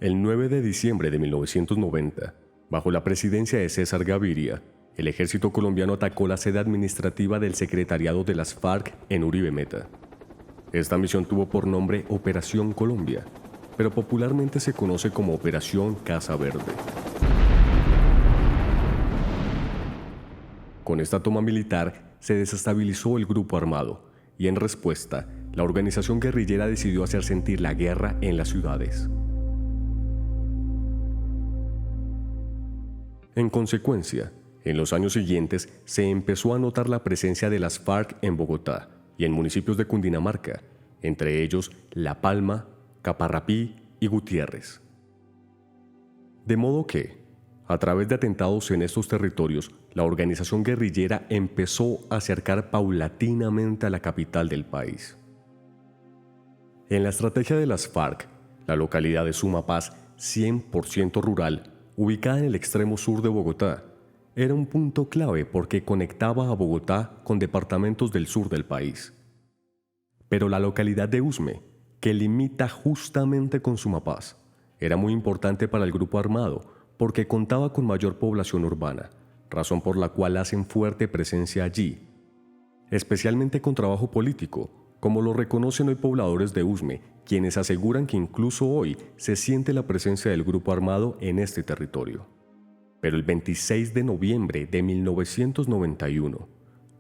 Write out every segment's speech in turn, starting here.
El 9 de diciembre de 1990, bajo la presidencia de César Gaviria, el ejército colombiano atacó la sede administrativa del secretariado de las FARC en Uribe Meta. Esta misión tuvo por nombre Operación Colombia, pero popularmente se conoce como Operación Casa Verde. Con esta toma militar se desestabilizó el grupo armado y en respuesta, la organización guerrillera decidió hacer sentir la guerra en las ciudades. En consecuencia, en los años siguientes se empezó a notar la presencia de las FARC en Bogotá y en municipios de Cundinamarca, entre ellos La Palma, Caparrapí y Gutiérrez. De modo que, a través de atentados en estos territorios, la organización guerrillera empezó a acercar paulatinamente a la capital del país. En la estrategia de las FARC, la localidad de Sumapaz, 100% rural, ubicada en el extremo sur de Bogotá, era un punto clave porque conectaba a Bogotá con departamentos del sur del país. Pero la localidad de Usme, que limita justamente con Sumapaz, era muy importante para el grupo armado porque contaba con mayor población urbana, razón por la cual hacen fuerte presencia allí, especialmente con trabajo político, como lo reconocen hoy pobladores de Usme, quienes aseguran que incluso hoy se siente la presencia del grupo armado en este territorio. Pero el 26 de noviembre de 1991,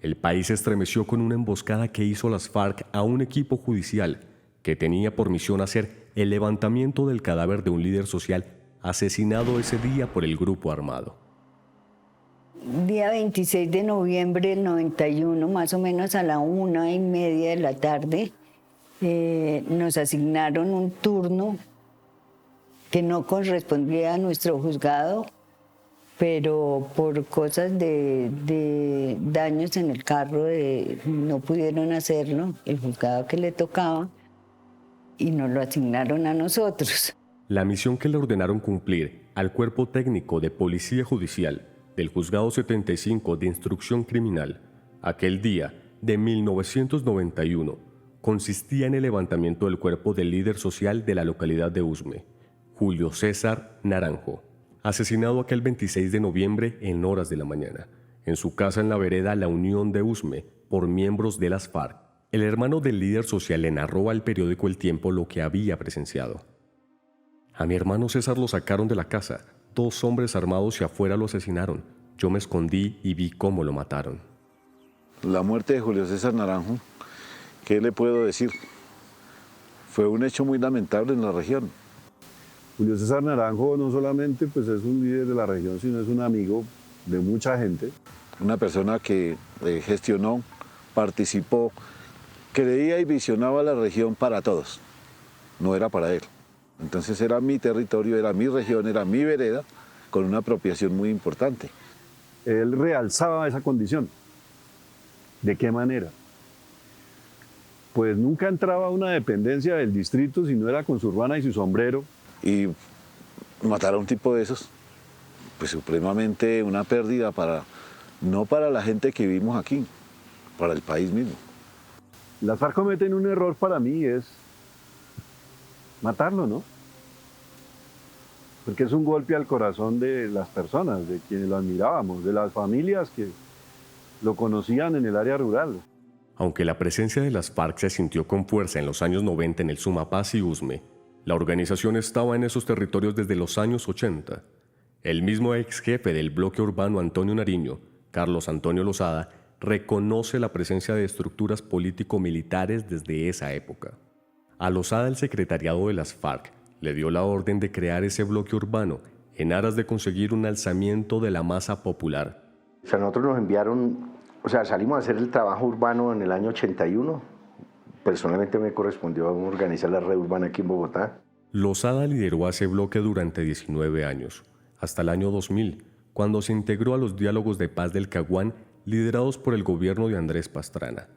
el país se estremeció con una emboscada que hizo las FARC a un equipo judicial que tenía por misión hacer el levantamiento del cadáver de un líder social asesinado ese día por el grupo armado. Día 26 de noviembre del 91, más o menos a la 1:30 de la tarde, nos asignaron un turno que no correspondía a nuestro juzgado, pero por cosas de daños en el carro no pudieron hacerlo, el juzgado que le tocaba, y nos lo asignaron a nosotros. La misión que le ordenaron cumplir al Cuerpo Técnico de Policía Judicial del Juzgado 75 de Instrucción Criminal, aquel día de 1991, consistía en el levantamiento del cuerpo del líder social de la localidad de Usme, Julio César Naranjo, asesinado aquel 26 de noviembre en horas de la mañana, en su casa en la vereda La Unión de Usme, por miembros de las FARC. El hermano del líder social le narró al periódico El Tiempo lo que había presenciado. A mi hermano César lo sacaron de la casa, 2 hombres armados y afuera lo asesinaron. Yo me escondí y vi cómo lo mataron. La muerte de Julio César Naranjo, ¿qué le puedo decir? Fue un hecho muy lamentable en la región. Julio César Naranjo no solamente pues, es un líder de la región, sino es un amigo de mucha gente. Una persona que gestionó, participó, creía y visionaba la región para todos, no era para él. Entonces era mi territorio, era mi región, era mi vereda, con una apropiación muy importante. Él realzaba esa condición. ¿De qué manera? Pues nunca entraba a una dependencia del distrito si no era con su urbana y su sombrero. Y matar a un tipo de esos, pues supremamente una pérdida no para la gente que vivimos aquí, para el país mismo. Las FARC cometen un error para mí, es matarlo, ¿no? Porque es un golpe al corazón de las personas, de quienes lo admirábamos, de las familias que lo conocían en el área rural. Aunque la presencia de las FARC se sintió con fuerza en los años 90 en el Sumapaz y Usme, la organización estaba en esos territorios desde los años 80. El mismo ex jefe del bloque urbano Antonio Nariño, Carlos Antonio Lozada, reconoce la presencia de estructuras político-militares desde esa época. A Lozada, el secretariado de las FARC le dio la orden de crear ese bloque urbano en aras de conseguir un alzamiento de la masa popular. O sea, nosotros nos enviaron, salimos a hacer el trabajo urbano en el año 81. Personalmente me correspondió organizar la red urbana aquí en Bogotá. Lozada lideró a ese bloque durante 19 años, hasta el año 2000, cuando se integró a los diálogos de paz del Caguán liderados por el gobierno de Andrés Pastrana.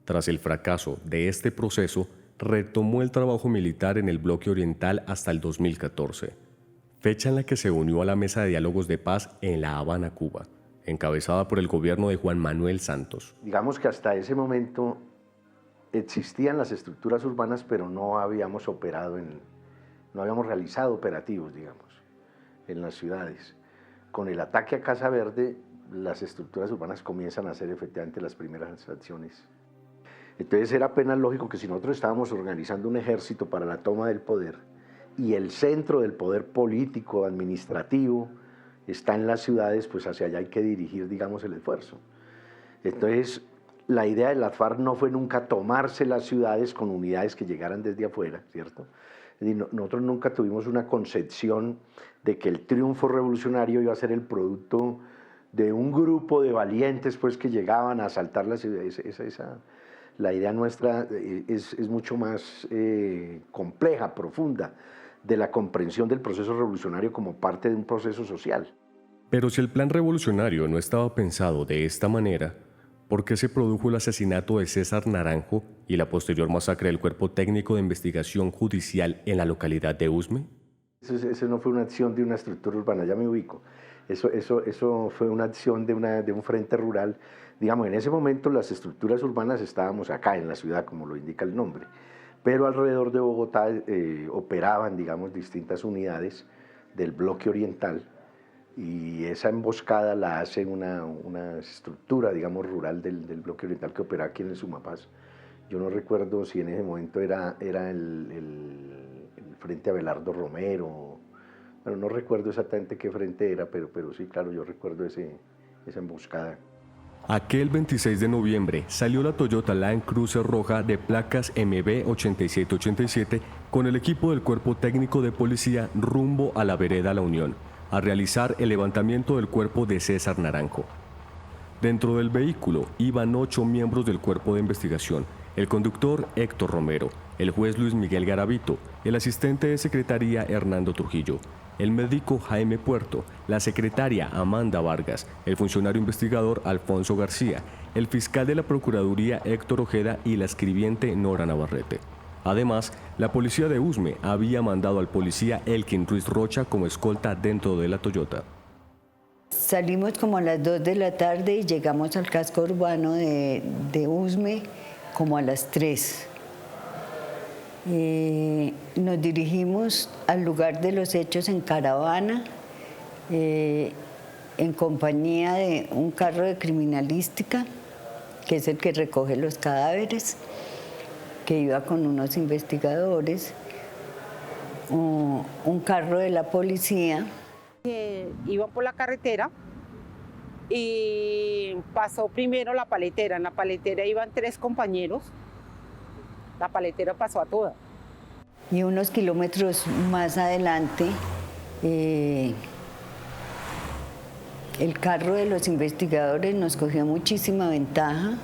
Tras el fracaso de este proceso, retomó el trabajo militar en el bloque oriental hasta el 2014, fecha en la que se unió a la mesa de diálogos de paz en La Habana, Cuba, encabezada por el gobierno de Juan Manuel Santos. Digamos que hasta ese momento existían las estructuras urbanas, pero no habíamos operado no habíamos realizado operativos, digamos, en las ciudades. Con el ataque a Casa Verde, las estructuras urbanas comienzan a hacer efectivamente las primeras acciones. Entonces era apenas lógico que si nosotros estábamos organizando un ejército para la toma del poder y el centro del poder político, administrativo, está en las ciudades, pues hacia allá hay que dirigir, digamos, el esfuerzo. Entonces, la idea de las FARC no fue nunca tomarse las ciudades con unidades que llegaran desde afuera, ¿cierto? Es decir, nosotros nunca tuvimos una concepción de que el triunfo revolucionario iba a ser el producto de un grupo de valientes pues, que llegaban a asaltar las ciudades. La idea nuestra es mucho más compleja, profunda, de la comprensión del proceso revolucionario como parte de un proceso social. Pero si el plan revolucionario no estaba pensado de esta manera, ¿por qué se produjo el asesinato de César Naranjo y la posterior masacre del Cuerpo Técnico de Investigación Judicial en la localidad de Usme? Eso no fue una acción de una estructura urbana, ya me ubico. Eso fue una acción de un frente rural. Digamos, en ese momento las estructuras urbanas estábamos acá en la ciudad, como lo indica el nombre, pero alrededor de Bogotá operaban, digamos, distintas unidades del bloque oriental, y esa emboscada la hace una estructura, digamos, rural del bloque oriental que opera aquí en el Sumapaz. Yo no recuerdo si en ese momento era el Frente Abelardo Romero, bueno, no recuerdo exactamente qué frente era, pero sí, claro, yo recuerdo esa emboscada. Aquel 26 de noviembre salió la Toyota Land Cruiser roja de placas MB8787 con el equipo del Cuerpo Técnico de Policía rumbo a la vereda La Unión, a realizar el levantamiento del cuerpo de César Naranjo. Dentro del vehículo iban 8 miembros del cuerpo de investigación: el conductor Héctor Romero, el juez Luis Miguel Garavito, el asistente de secretaría Hernando Trujillo, el médico Jaime Puerto, la secretaria Amanda Vargas, el funcionario investigador Alfonso García, el fiscal de la Procuraduría Héctor Ojeda y la escribiente Nora Navarrete. Además, la policía de Usme había mandado al policía Elkin Ruiz Rocha como escolta dentro de la Toyota. Salimos como a las 2 de la tarde y llegamos al casco urbano de Usme como a las 3. Nos dirigimos al lugar de los hechos en caravana, en compañía de un carro de criminalística, que es el que recoge los cadáveres, que iba con unos investigadores, un carro de la policía. Iban por la carretera y pasó primero la paletera. En la paletera iban 3 compañeros. La paletera pasó a toda. Y unos kilómetros más adelante, el carro de los investigadores nos cogió muchísima ventaja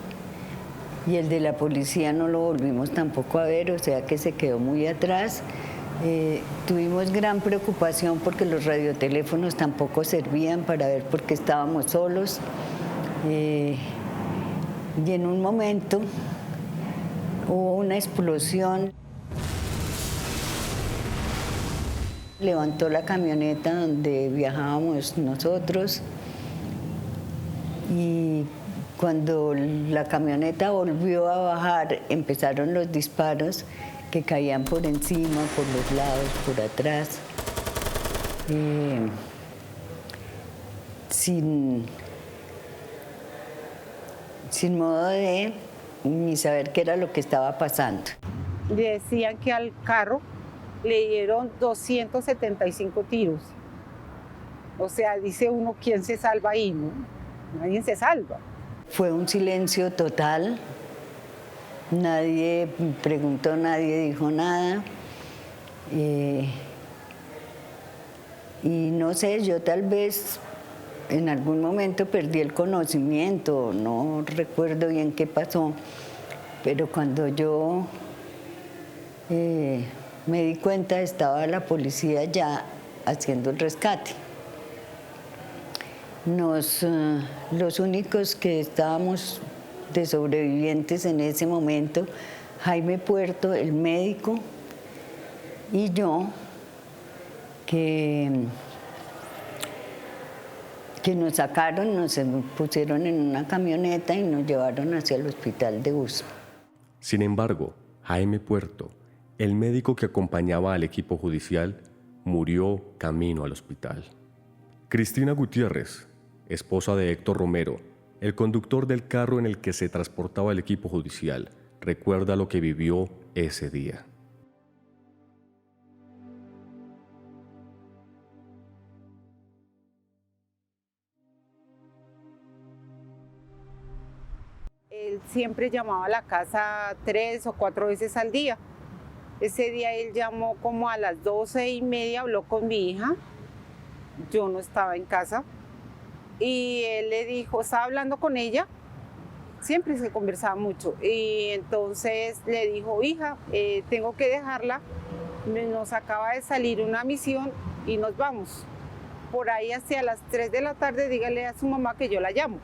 y el de la policía no lo volvimos tampoco a ver, o sea que se quedó muy atrás. Tuvimos gran preocupación porque los radioteléfonos tampoco servían para ver por qué estábamos solos. Y en un momento hubo una explosión. Levantó la camioneta donde viajábamos nosotros y cuando la camioneta volvió a bajar empezaron los disparos que caían por encima, por los lados, por atrás, sin modo de ni saber qué era lo que estaba pasando. Decían que al carro le dieron 275 tiros. O sea, dice uno, ¿quién se salva ahí? ¿No? Nadie se salva. Fue un silencio total. Nadie preguntó, nadie dijo nada. Y no sé, yo tal vez en algún momento perdí el conocimiento, no recuerdo bien qué pasó, pero cuando yo me di cuenta estaba la policía ya haciendo el rescate. Los únicos que estábamos de sobrevivientes en ese momento, Jaime Puerto, el médico, y yo, que nos sacaron, nos pusieron en una camioneta y nos llevaron hacia el hospital de Usme. Sin embargo, Jaime Puerto, el médico que acompañaba al equipo judicial murió camino al hospital. Cristina Gutiérrez, esposa de Héctor Romero, el conductor del carro en el que se transportaba el equipo judicial, recuerda lo que vivió ese día. Él siempre llamaba a la casa 3 o 4 veces al día. Ese día él llamó como a las 12:30, habló con mi hija. Yo no estaba en casa. Y él le dijo, estaba hablando con ella, siempre se conversaba mucho. Y entonces le dijo, hija, tengo que dejarla, nos acaba de salir una misión y nos vamos. Por ahí hacia las 3 de la tarde, dígale a su mamá que yo la llamo.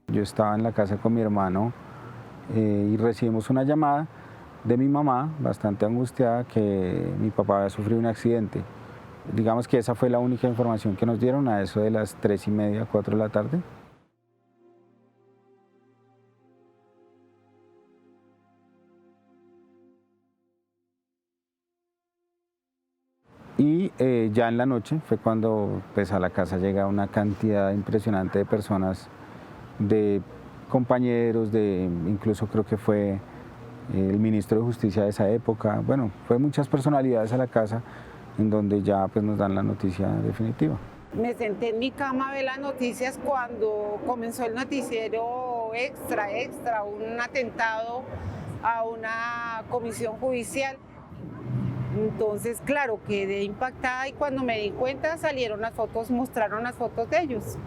Yo estaba en la casa con mi hermano y recibimos una llamada de mi mamá, bastante angustiada, que mi papá había sufrido un accidente. Digamos que esa fue la única información que nos dieron a eso de las 3:30, 4 de la tarde. Y ya en la noche fue cuando pues, a la casa llega una cantidad impresionante de personas, de compañeros, incluso creo que fue el ministro de Justicia de esa época. Bueno, fue muchas personalidades a la casa en donde ya pues, nos dan la noticia definitiva. Me senté en mi cama a ver las noticias cuando comenzó el noticiero extra, un atentado a una comisión judicial. Entonces, claro, quedé impactada y cuando me di cuenta salieron las fotos, mostraron las fotos de ellos,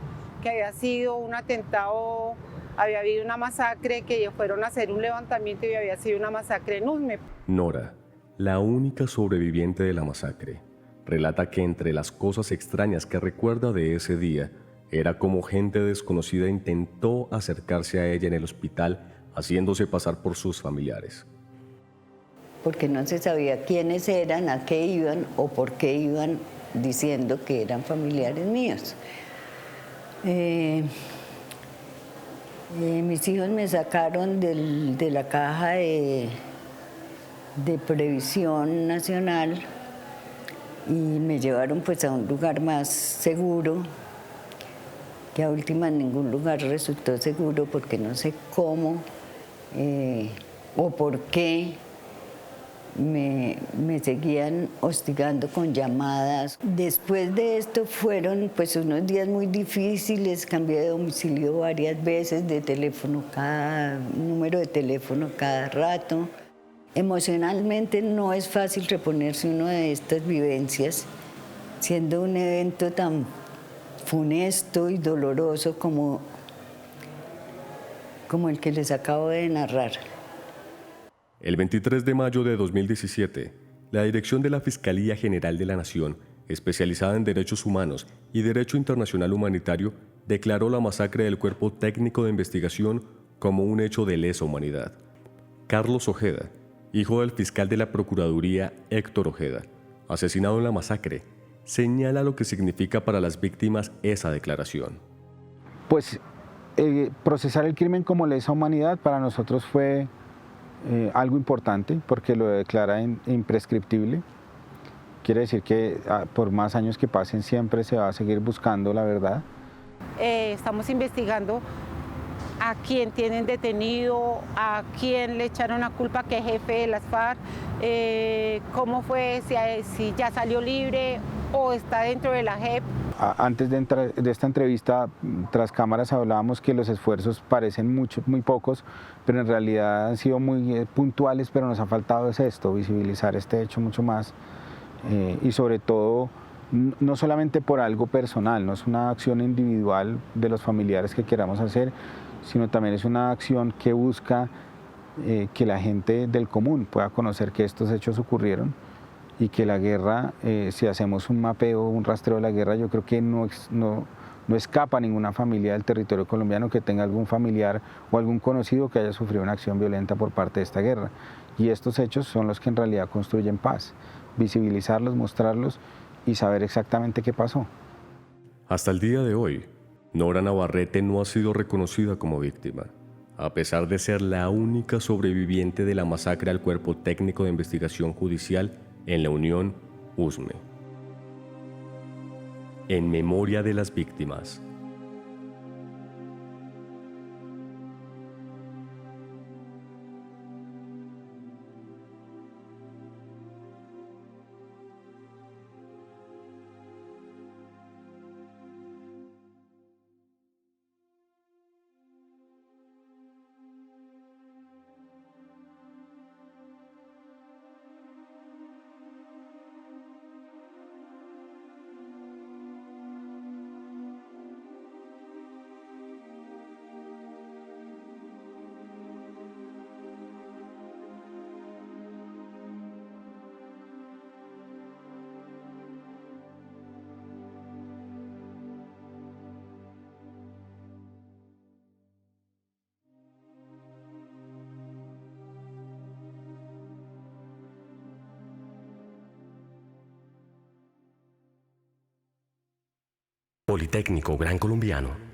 que había sido un atentado, había habido una masacre, que fueron a hacer un levantamiento y había sido una masacre en Usme. Nora, la única sobreviviente de la masacre, relata que entre las cosas extrañas que recuerda de ese día, era como gente desconocida intentó acercarse a ella en el hospital, haciéndose pasar por sus familiares. Porque no se sabía quiénes eran, a qué iban o por qué iban diciendo que eran familiares míos. Mis hijos me sacaron de la caja de Previsión Nacional y me llevaron pues a un lugar más seguro, que a última ningún lugar resultó seguro porque no sé cómo o por qué me seguían hostigando con llamadas. Después de esto fueron pues unos días muy difíciles, cambié de domicilio varias veces, de teléfono, número de teléfono cada rato. Emocionalmente no es fácil reponerse uno de estas vivencias, siendo un evento tan funesto y doloroso como el que les acabo de narrar. El 23 de mayo de 2017, la dirección de la Fiscalía General de la Nación, especializada en derechos humanos y derecho internacional humanitario, declaró la masacre del Cuerpo Técnico de Investigación como un hecho de lesa humanidad. Carlos Ojeda, hijo del fiscal de la Procuraduría Héctor Ojeda, asesinado en la masacre, señala lo que significa para las víctimas esa declaración. Pues procesar el crimen como lesa humanidad para nosotros fue algo importante porque lo declara imprescriptible. Quiere decir que por más años que pasen siempre se va a seguir buscando la verdad. Estamos investigando a quién tienen detenido, a quién le echaron la culpa, que es jefe de las FARC, cómo fue, si ya salió libre o está dentro de la JEP. Antes de esta entrevista, tras cámaras hablábamos que los esfuerzos parecen muy pocos, pero en realidad han sido muy puntuales, pero nos ha faltado es esto, visibilizar este hecho mucho más y sobre todo no solamente por algo personal, no es una acción individual de los familiares que queramos hacer, sino también es una acción que busca que la gente del común pueda conocer que estos hechos ocurrieron y que la guerra, si hacemos un mapeo, un rastreo de la guerra, yo creo que no escapa ninguna familia del territorio colombiano que tenga algún familiar o algún conocido que haya sufrido una acción violenta por parte de esta guerra. Y estos hechos son los que en realidad construyen paz, visibilizarlos, mostrarlos y saber exactamente qué pasó. Hasta el día de hoy, Nora Navarrete no ha sido reconocida como víctima. A pesar de ser la única sobreviviente de la masacre al Cuerpo Técnico de Investigación Judicial en la Unión, USME. En memoria de las víctimas. Politécnico Gran Colombiano.